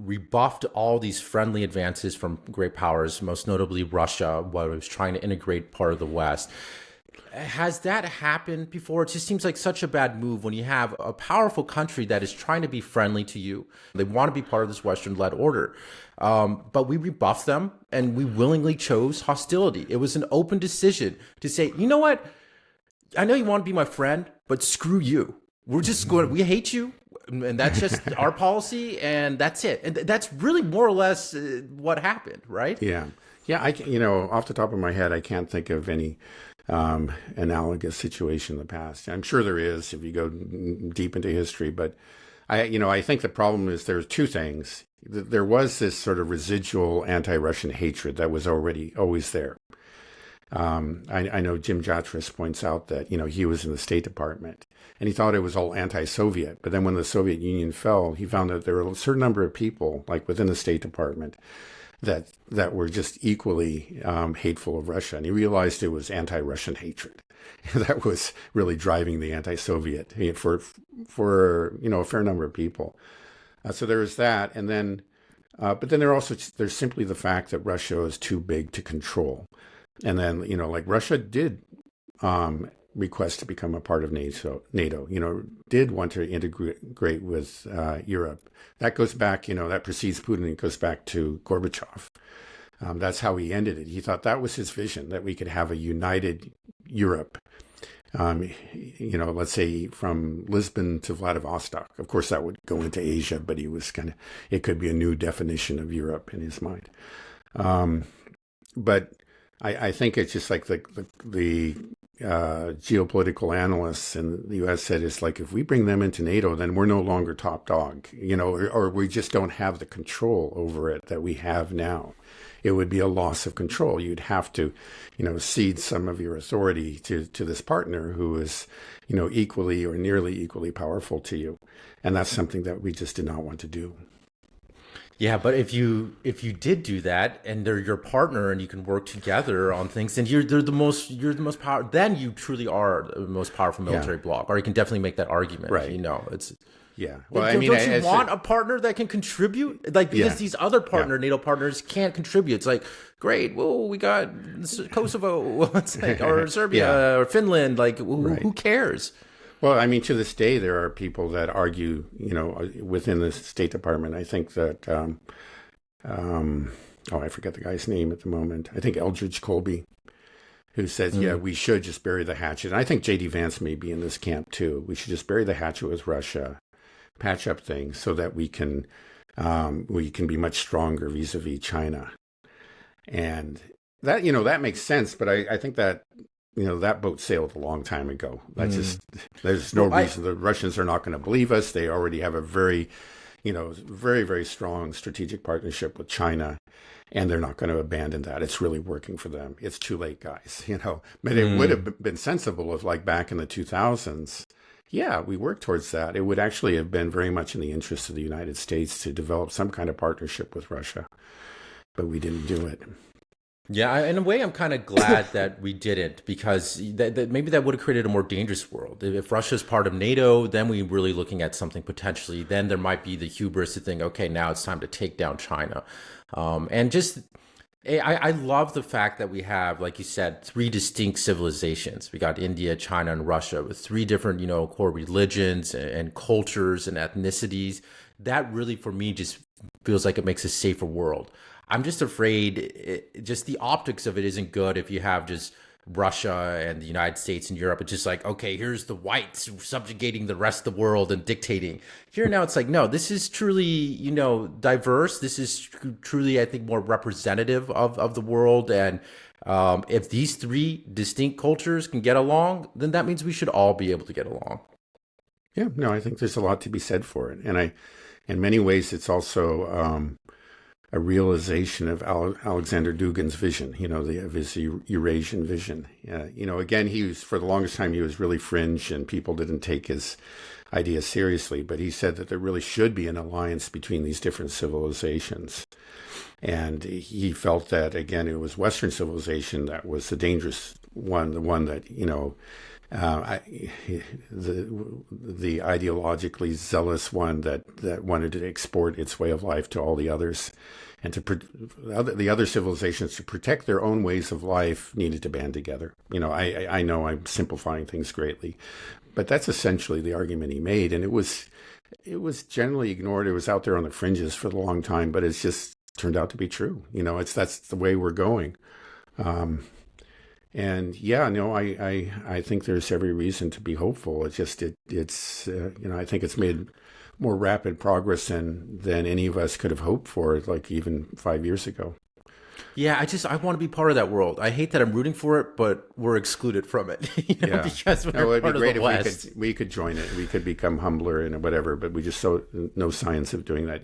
rebuffed all these friendly advances from great powers, most notably Russia, while it was trying to integrate part of the West. Has that happened before? It just seems like such a bad move when you have a powerful country that is trying to be friendly to you. They want to be part of this Western-led order. But we rebuffed them and we willingly chose hostility. It was an open decision to say, you know what? I know you want to be my friend, but screw you. We're just going, we hate you. And that's just our policy, and that's it. And that's really more or less what happened, right? Yeah. Yeah, off the top of my head, I can't think of any analogous situation in the past. I'm sure there is if you go deep into history, but I think the problem is there's two things. There was this sort of residual anti-Russian hatred that was always there. I know Jim Jatras points out that, he was in the State Department and he thought it was all anti-Soviet. But then when the Soviet Union fell, he found that there were a certain number of people, like within the State Department, that were just equally hateful of Russia. And he realized it was anti-Russian hatred that was really driving the anti-Soviet for a fair number of people. So there was that. And then, but then there's simply the fact that Russia is too big to control. And then, Russia did request to become a part of NATO, did want to integrate with Europe. That goes back, that precedes Putin. It goes back to Gorbachev. That's how he ended it. He thought that was his vision, that we could have a united Europe, let's say from Lisbon to Vladivostok. Of course, that would go into Asia, but it could be a new definition of Europe in his mind. But I think it's just like the geopolitical analysts in the U.S. said, it's like if we bring them into NATO, then we're no longer top dog, or we just don't have the control over it that we have now. It would be a loss of control. You'd have to, cede some of your authority to this partner who is, equally or nearly equally powerful to you, and that's something that we just did not want to do. Yeah, but if you did do that and they're your partner and you can work together on things, then you're the most powerful. Then you truly are the most powerful military bloc, or you can definitely make that argument. Right. It's. Yeah. Well, don't you want a partner that can contribute? Because these other NATO partners can't contribute. It's like, great, well, we got Kosovo, or Serbia, or Finland. Who cares? Well, to this day, there are people that argue, within the State Department. I think that, I forget the guy's name at the moment. I think Eldridge Colby, who says, we should just bury the hatchet. And I think J.D. Vance may be in this camp too. We should just bury the hatchet with Russia, patch up things so that we can be much stronger vis-a-vis China. And that, that makes sense. But I think that, that boat sailed a long time ago. There's no reason the Russians are not going to believe us. They already have a very, very, very strong strategic partnership with China, and they're not going to abandon that. It's really working for them. It's too late, guys, But it would have been sensible if, like back in the 2000s, we worked towards that. It would actually have been very much in the interest of the United States to develop some kind of partnership with Russia, but we didn't do it. Yeah, in a way, I'm kind of glad that we didn't, because that maybe that would have created a more dangerous world. If Russia's part of NATO, then we're really looking at something potentially. Then there might be the hubris to think, okay, now it's time to take down China. I love the fact that we have, like you said, three distinct civilizations. We got India, China, and Russia with three different, core religions and cultures and ethnicities. That really, for me, just feels like it makes a safer world. I'm just afraid just the optics of it isn't good if you have just Russia and the United States and Europe. It's just like, okay, here's the whites subjugating the rest of the world and dictating. Here now it's like, no, this is truly, diverse. This is truly, I think, more representative of the world. And if these three distinct cultures can get along, then that means we should all be able to get along. Yeah, no, I think there's a lot to be said for it. And in many ways, it's also a realization of Alexander Dugin's vision, of his Eurasian vision. Again, for the longest time, he was really fringe and people didn't take his ideas seriously, but he said that there really should be an alliance between these different civilizations. And he felt that, again, it was Western civilization that was the dangerous one, the one that, I, the ideologically zealous one that wanted to export its way of life to all the others, and the other civilizations to protect their own ways of life needed to band together. I know I'm simplifying things greatly, but that's essentially the argument he made, and it was generally ignored. It was out there on the fringes for a long time, but it's just turned out to be true. That's the way we're going. And yeah, no, I think there's every reason to be hopeful. It's I think it's made more rapid progress than any of us could have hoped for, like even 5 years ago. Yeah, I want to be part of that world. I hate that I'm rooting for it, but we're excluded from it, Yeah, because no, we're it'd be part of great the if West. we could join it. We could become humbler and whatever, but we just no signs of doing that